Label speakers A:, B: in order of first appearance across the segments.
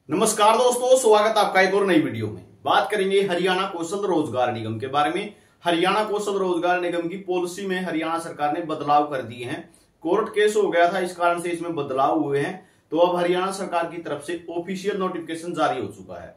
A: नमस्कार दोस्तों, स्वागत आपका एक और नई वीडियो में। बात करेंगे हरियाणा कौशल रोजगार निगम के बारे में। हरियाणा कौशल रोजगार निगम की पॉलिसी में हरियाणा सरकार ने बदलाव कर दिए हैं। कोर्ट केस हो गया था, इस कारण से इसमें बदलाव हुए हैं। तो अब हरियाणा सरकार की तरफ से ऑफिशियल नोटिफिकेशन जारी हो चुका है।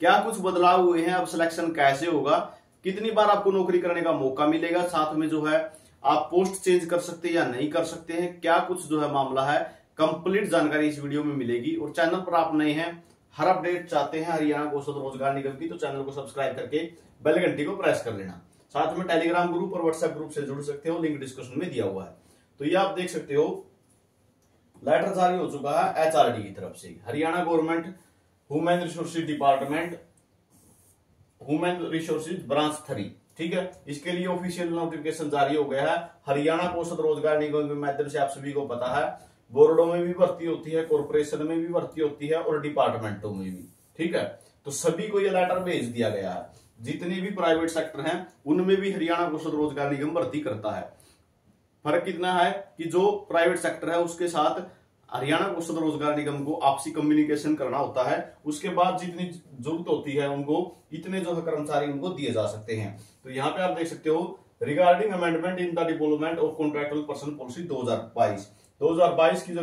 A: क्या कुछ बदलाव हुए हैं, अब सिलेक्शन कैसे होगा, कितनी बार आपको नौकरी करने का मौका मिलेगा, साथ में जो है आप पोस्ट चेंज कर सकते हैं या नहीं कर सकते हैं, क्या कुछ जो है मामला है, कंप्लीट जानकारी इस वीडियो में मिलेगी। और चैनल पर आप नए हैं, हर अपडेट चाहते हैं हरियाणा कौशल रोजगार निगम की, तो चैनल को सब्सक्राइब करके बेल घंटी को प्रेस कर लेना। साथ में टेलीग्राम ग्रुप और व्हाट्सएप ग्रुप से जुड़ सकते हो, लिंक डिस्क्रिप्शन में दिया हुआ है। तो ये आप देख सकते हो, लेटर जारी हो चुका है एचआरडी की तरफ से। Haryana government human resources department, human resources branch 3, ठीक है। इसके लिए ऑफिशियल नोटिफिकेशन जारी हो गया है। हरियाणा कौशल रोजगार निगम के माध्यम से आप सभी को पता है, बोर्डों में भी भर्ती होती है, कॉर्पोरेशन में भी भर्ती होती है और डिपार्टमेंटों में भी, ठीक है। तो सभी को यह लेटर भेज दिया गया है। जितने भी प्राइवेट सेक्टर हैं उनमें भी हरियाणा कौशल रोजगार निगम भर्ती करता है। फर्क कितना है कि जो प्राइवेट सेक्टर है उसके साथ हरियाणा कौशल रोजगार निगम को आपसी कम्युनिकेशन करना होता है। उसके बाद जितनी जरूरत होती है उनको, इतने जो है कर्मचारी उनको दिए जा सकते हैं। तो यहाँ पे आप देख सकते हो, regarding amendment in the development of contractual person policy 2022 की जो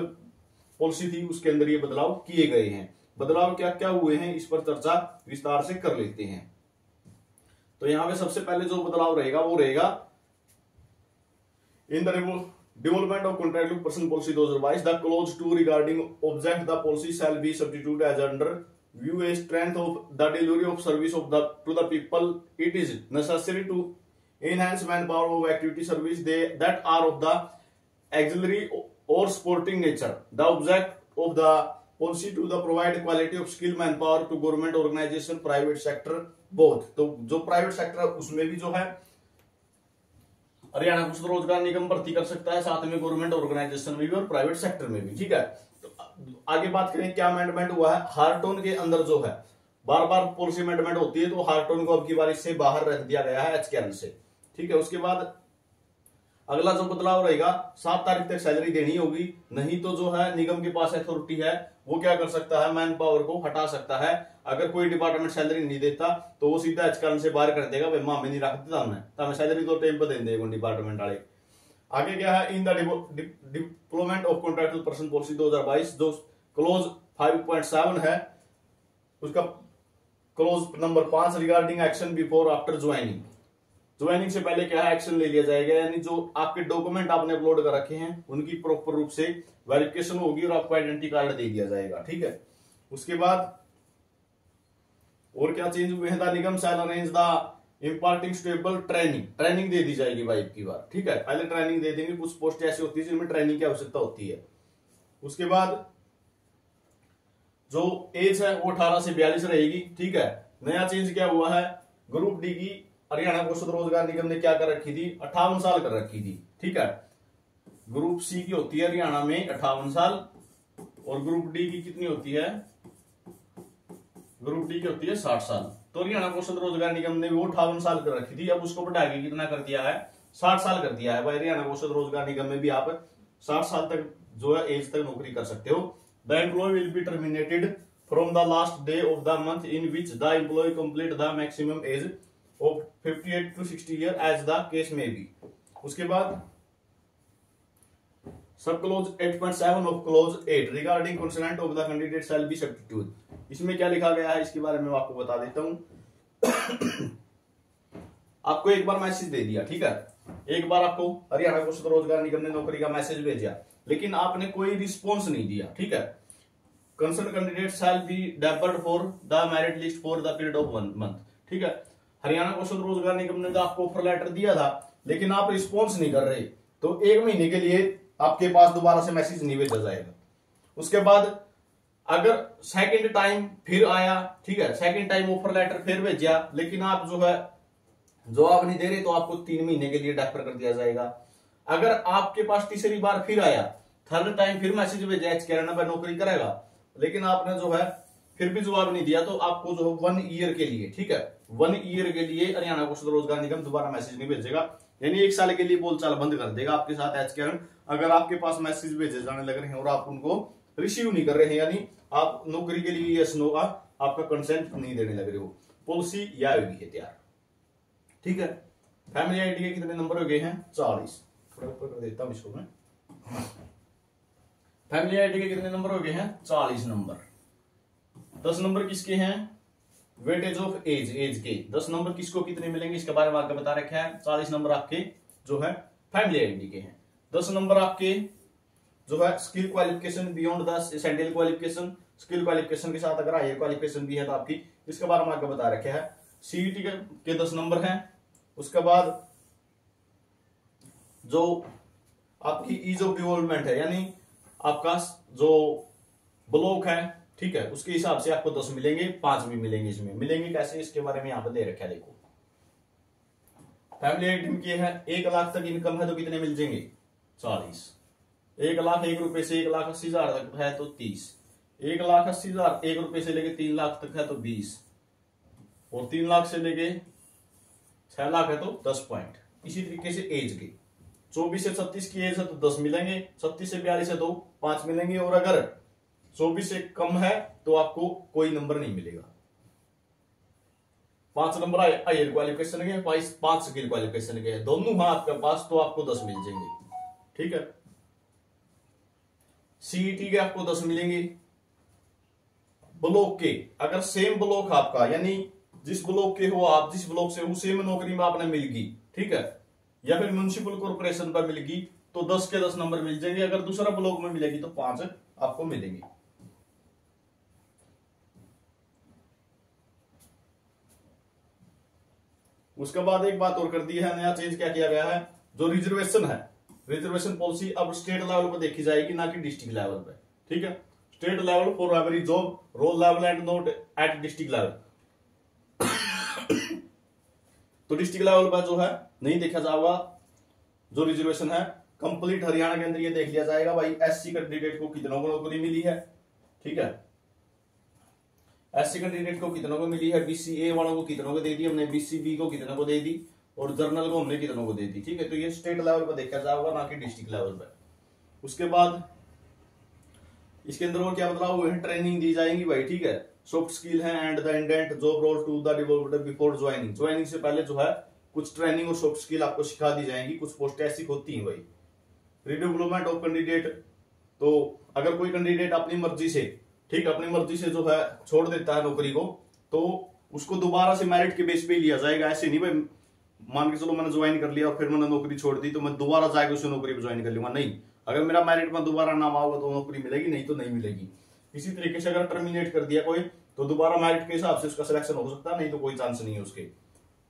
A: पॉलिसी थी उसके अंदर ये बदलाव किए गए हैं। बदलाव क्या क्या हुए हैं, इस पर चर्चा विस्तार से कर लेते हैं। तो यहां पे सबसे पहले जो बदलाव रहेगा वो रहेगा, in the development of contractual person policy 2022 the clause 2 regarding object the policy shall be substitute as under view a strength of the delivery of service of the to the people it is necessary to enhance manpower of activity service that are of the auxiliary or supporting nature. The object of the policy to the provide quality of skill manpower to government organization, private sector both. तो जो private sector है उसमें भी जो है हरियाणा कौशल रोजगार निगम भर्ती कर सकता है, साथ में गवर्नमेंट ऑर्गेनाइजेशन में भी और प्राइवेट सेक्टर में भी, ठीक है। तो आगे बात करें क्या अमेंडमेंट हुआ है। हार्टोन के अंदर जो है बार बार पॉलिसी अमेंडमेंट होती है, तो हार्टोन को अब की बार से बाहर रख दिया गया है एचकेएन से, ठीक है। उसके बाद अगला जो बदलाव रहेगा, 7 तारीख तक सैलरी देनी होगी, नहीं तो जो है निगम के पास अथॉरिटी है वो क्या कर सकता है, मैन पावर को हटा सकता है। अगर कोई डिपार्टमेंट सैलरी नहीं देता तो वो सीधा एचकेएन से बाहर कर देगा, भाई मां में नहीं रखते हमने सैलरी तो टाइम पर दे देगा डिपार्टमेंट वाले। आगे क्या है, in the deployment of contractual person policy 2022 जो क्लोज 5.7 है, उसका clause number 5 regarding action before after joining से पहले क्या है, एक्शन ले लिया जाएगा। यानी जो आपके डॉक्यूमेंट आपने अपलोड कर रखे हैं उनकी प्रॉपर रूप से वेरिफिकेशन होगी और आपको आइडेंटिटी कार्ड दे दिया जाएगा, ठीक है। उसके बाद और क्या चेंज हुए हैं, the Nigam shall arrange the imparting stable training दे दी जाएगी भाई की बार, ठीक है। पहले ट्रेनिंग दे देंगे, कुछ पोस्ट ऐसी होती है जिनमें ट्रेनिंग की आवश्यकता होती है। उसके बाद जो एज है वो 18 से 42 रहेगी, ठीक है। नया चेंज क्या हुआ है, ग्रुप डी की हरियाणा कौशल रोजगार निगम ने क्या कर रखी थी, 58 साल कर रखी थी, ठीक है। ग्रुप सी की होती है हरियाणा में 58 साल और ग्रुप डी की कितनी होती है, ग्रुप डी की होती है 60 साल। तो हरियाणा कौशल रोजगार निगम ने वो 58 साल कर रखी थी, अब उसको बढ़ा के कितना कर दिया है, 60 साल कर दिया है। भाई हरियाणा कौशल रोजगार निगम में भी आप 60 साल तक जो है एज तक नौकरी कर सकते हो। The employee will be terminated from the last day of the month in which the employee complete the maximum age of 58 to 60 year as the case may be. उसके बाद सब close 8.7 of close 8 regarding consent of the candidate shall be substitute. इसमें क्या लिखा गया है इसके बारे में आपको बता देता हूं। आपको एक बार मैसेज दे दिया, ठीक है, एक बार आपको हरियाणा कौशल रोजगार निगम ने नौकरी का मैसेज भेजा, लेकिन आपने कोई रिस्पॉन्स नहीं दिया, ठीक है। Concern candidate shall be debarred for the merit list for the period of 1 month, ठीक है। हरियाणा कौशल रोजगार निगम ने तो आपको ऑफर लेटर दिया था, लेकिन आप रिस्पॉन्स नहीं कर रहे, तो 1 महीने के लिए आपके पास दोबारा से मैसेज नहीं भेजा जाएगा। उसके बाद अगर सेकंड टाइम फिर आया, ठीक है, सेकंड टाइम ऑफर लेटर फिर भेजा, लेकिन आप जो है जवाब नहीं दे रहे, तो आपको 3 महीने के लिए डेफर कर दिया जाएगा। अगर आपके पास तीसरी बार फिर आया, थर्ड टाइम फिर मैसेज भेजा एचकेएन पर नौकरी करेगा, लेकिन आपने जो है फिर भी जवाब नहीं दिया, तो आपको जो 1 ईयर के लिए, ठीक है, 1 ईयर के लिए हरियाणा कौशल रोजगार निगम दोबारा मैसेज नहीं भेजेगा। यानी 1 साल के लिए बोलचाल बंद कर देगा आपके साथ एचकेएन, अगर आपके पास मैसेज भेजे जाने लग रहे हैं और आप उनको रिसीव नहीं कर रहे हैं, यानी आप नौकरी के लिए यस नो का आपका कंसेंट नहीं देने लग रहे हो, पॉलिसी या होगी है तैयार। ठीक है, फैमिली आईडी के कितने नंबर हो गए हैं? 40। थोड़ा ऊपर कर देता हूं इसको मैं। फैमिली आईडी के कितने नंबर हो गए हैं? 40 नंबर। 10 नंबर किसके हैं? वेटेज ऑफ एज, एज के 10 नंबर किसको कितने मिलेंगे इसके बारे में आपको बता रखा है। 40 नंबर आपके जो है फैमिली आईडी के हैं। 10 नंबर आपके जो है skill qualification beyond the essential qualification, skill qualification के साथ अगर हायर क्वालिफिकेशन भी है तो आपकी, इसके बारे में आपको बता रखा है। सीईटी के 10 नंबर हैं। उसके बाद जो आपकी ईज ऑफ डेवलपमेंट है, यानी आपका जो ब्लॉक है, ठीक है, उसके हिसाब से आपको 10 मिलेंगे, 5 भी मिलेंगे। इसमें मिलेंगे कैसे, इसके बारे में यहां पर दे रखा है, देखो। फैमिली आइटम की है 1 लाख तक इनकम है तो कितने मिल जाएंगे? 40। 1 लाख 1 रुपए से 1,80,000 तक है तो 30। 1,80,000 1 रुपए से लेके 3 लाख तक है तो 20, और 3 लाख से लेके 6 लाख है तो 10 पॉइंट। इसी तरीके से एज के 24 से 36 की एज है तो 10 मिलेंगे, 36 से 42 है तो 5 मिलेंगे, और अगर 24 से कम है तो आपको कोई नंबर नहीं मिलेगा। 5 नंबर हायर क्वालिफिकेशन के, 5 स्किल क्वालिफिकेशन के, दोनों हैं आपके पास तो आपको 10 मिल जाएंगे। ठीक है, सीईटी के आपको 10 मिलेंगे। ब्लॉक के अगर सेम ब्लॉक आपका, यानी जिस ब्लॉक के हो आप, जिस ब्लॉक से हो सेम नौकरी में आपने मिल गई, ठीक है, या फिर म्युनिसिपल कॉर्पोरेशन पर मिल गई तो 10 के 10 नंबर मिल जाएंगे। अगर दूसरा ब्लॉक में मिलेगी तो 5 आपको मिलेंगे। उसके बाद एक बात और कर दी है, नया चेंज क्या किया गया है, जो रिजर्वेशन है, रिजर्वेशन पॉलिसी अब स्टेट लेवल पर देखी जाएगी, ना कि डिस्ट्रिक्ट लेवल पर। ठीक है, state level for every job, role level and not at district level. तो डिस्ट्रिक्ट लेवल पर जो है नहीं देखा जाएगा जो रिजर्वेशन है, कंप्लीट हरियाणा के अंदर ये देख लिया जाएगा भाई एससी कैंडिडेट को कितनों को नौकरी मिली है। ठीक है, एससी कैंडिडेट को कितनों को मिली है, बीसीए वालों को कितनों को दे दी हमने, बीसीबी को कितनों को दे दी, और जर्नल को हमने कितनों को दे दी। ठीक है, तो ये स्टेट लेवल पर देखा जाएगा, ना कि डिस्ट्रिक्ट लेवल पर। उसके बाद इसके अंदर और क्या बदलाव हुए हैं, ट्रेनिंग दी जाएंगी भाई। ठीक है, सॉफ्ट स्किल है and the indent job role to the developed before joining, joining से पहले जो है कुछ ट्रेनिंग और सॉफ्ट स्किल आपको सिखा दी जाएंगी। कुछ पोस्ट ऐसी होती है भाई। रिडेवलपमेंट ऑफ कैंडिडेट, तो अगर कोई कैंडिडेट अपनी मर्जी से, ठीक, अपनी मर्जी से जो है छोड़ देता है नौकरी को, तो उसको दोबारा से मेरिट के बेस पे लिया जाएगा। ऐसे नहीं भाई मान के चलो मैंने ज्वाइन कर लिया और फिर मैंने नौकरी छोड़ दी तो मैं दोबारा जाकर उसे नौकरी पे ज्वाइन कर लूंगा, नहीं। अगर मेरा मेरिट में दोबारा नाम आऊगा तो नौकरी मिलेगी, नहीं तो नहीं मिलेगी। इसी तरीके से अगर टर्मिनेट कर दिया कोई तो दोबारा मेरिट के हिसाब से उसका सिलेक्शन हो सकता है, नहीं तो कोई चांस नहीं है उसके।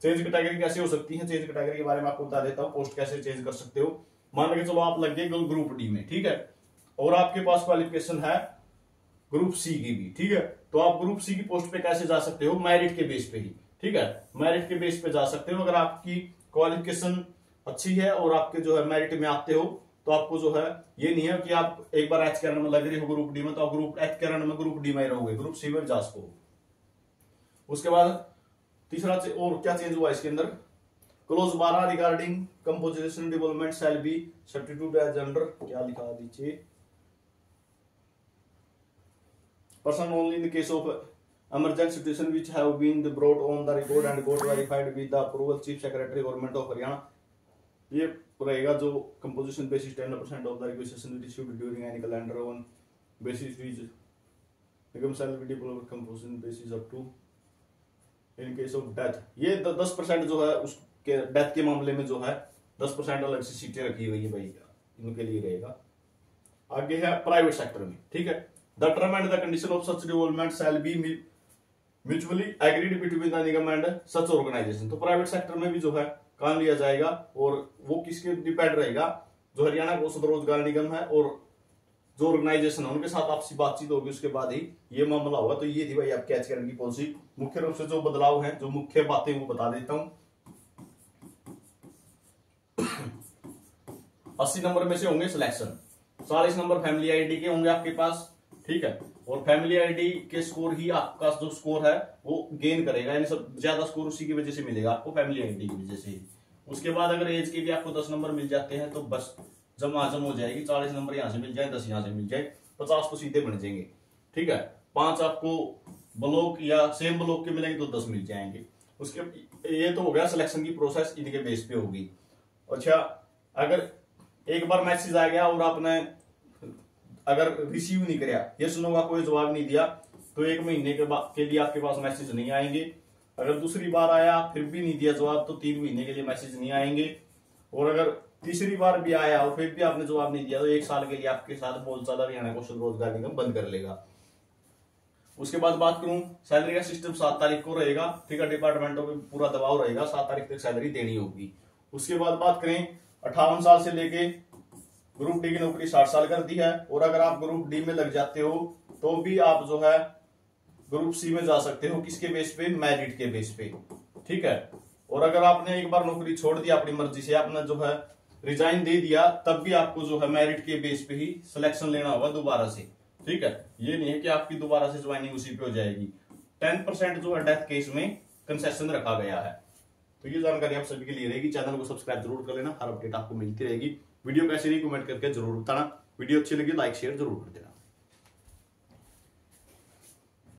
A: चेंज कैटेगरी कैसे हो सकती है, चेंज कैटेगरी के बारे में आपको बता देता हूँ। पोस्ट कैसे चेंज कर सकते हो, मान के चलो आप लग गए ग्रुप डी में, ठीक है, और आपके पास क्वालिफिकेशन है ग्रुप सी की भी, ठीक है, तो आप ग्रुप सी की पोस्ट पे कैसे जा सकते हो, मेरिट के बेस पे ही। ठीक है, मेरिट के बेस पे जा सकते हो। अगर आपकी क्वालिफिकेशन अच्छी है और आपके जो है मेरिट में आते हो तो आपको जो है ये नहीं है कि आप एक बार एच कैरन में लग रहे हो ग्रुप डी में तो आप ग्रुप एच कैरन में ग्रुप डी में रहोगे, ग्रुप सी में जा सको। उसके बाद तीसरा और क्या चेंज हुआ इसके अंदर, clause 12 regarding composition development shall be substitute as under, क्या लिखा दीजिए, person only in the case of emergency situation which have been brought on the record and got verified with the approval chief secretary government of Haryana। ये रहेगा जो composition basis 10% of the requisition received during any calendar on basis which Nigam shall be developed composition basis up to in case of death। ये 10% जो है उसके death के मामले में जो है 10% अलग से सीटें रखी हुई है भाई, इनके लिए रहेगा। आगे है प्राइवेट सेक्टर में, ठीक है, the term and the condition of such development shall be mutually agreed between the Nigam and such organization। तो प्राइवेट सेक्टर में भी जो है काम लिया जाएगा और वो किसके डिपेंड रहेगा, जो हरियाणा औसत रोजगार निगम है और जो ऑर्गेनाइजेशन है उनके साथ आपसी बातचीत होगी, उसके बाद ही ये मामला होगा। तो ये थी भाई आपकी आज की पॉलिसी। मुख्य रूप से जो बदलाव है, जो मुख्य बातें वो बता देता हूं। 80 नंबर में से होंगे सिलेक्शन, 40 नंबर फैमिली आईडी के होंगे आपके पास, ठीक है, और फैमिली आईडी के स्कोर ही आपका जो स्कोर है वो गेन करेगा, यानी सब ज्यादा स्कोर उसी की वजह से मिलेगा आपको, फैमिली आईडी की वजह से। उसके बाद अगर एज के भी आपको 10 नंबर मिल जाते हैं तो बस जम आजम हो जाएगी, 40 नंबर यहां से मिल जाए, 10 यहां से मिल जाए 50 तो सीधे बन जाएंगे। ठीक है, 5 आपको ब्लॉक या सेम ब्लॉक के मिलेंगे तो 10 मिल जाएंगे। उसके ये तो हो गया सिलेक्शन की प्रोसेस, इनके बेस पे होगी। अच्छा, अगर एक बार मैसेज आ गया और आपने अगर रिसीव नहीं किया, ये सुनोगा कोई जवाब नहीं दिया, तो 1 महीने के लिए आपके पास मैसेज नहीं आएंगे। अगर दूसरी बार आया फिर भी नहीं दिया जवाब तो 3 महीने के लिए मैसेज नहीं आएंगे। और अगर तीसरी बार भी आया और फिर भी आपने जवाब नहीं दिया तो 1 साल के लिए आपके साथ बहुत ज्यादा हरियाणा कौशल रोजगार निगम बंद कर लेगा। उसके बाद बात करूं, सैलरी का सिस्टम 7 तारीख को रहेगा। ठीक है, डिपार्टमेंटों पे पूरा दबाव रहेगा, 7 तारीख तक सैलरी देनी होगी। उसके बाद बात करें, 58 साल से लेके ग्रुप डी की नौकरी 60 साल कर दी है। और अगर आप ग्रुप डी में लग जाते हो तो भी आप जो है ग्रुप सी में जा सकते हो। किसके बेस पे? मेरिट के बेस पे। ठीक है, और अगर आपने एक बार नौकरी छोड़ दिया अपनी मर्जी से, आपने जो है रिजाइन दे दिया, तब भी आपको जो है मेरिट के बेस पे ही सिलेक्शन लेना होगा दोबारा से। ठीक है, ये नहीं है कि आपकी दोबारा से ज्वाइनिंग उसी पे हो जाएगी। 10% जो है डेथ केस में कंसेशन रखा गया है। तो ये जानकारी आप सभी के लिए रहेगी। चैनल को सब्सक्राइब जरूर कर लेना, हर अपडेट आपको मिलती रहेगी। वीडियो कैसी रही कमेंट करके जरूर बताना। वीडियो अच्छी लगी लाइक शेयर जरूर कर देना।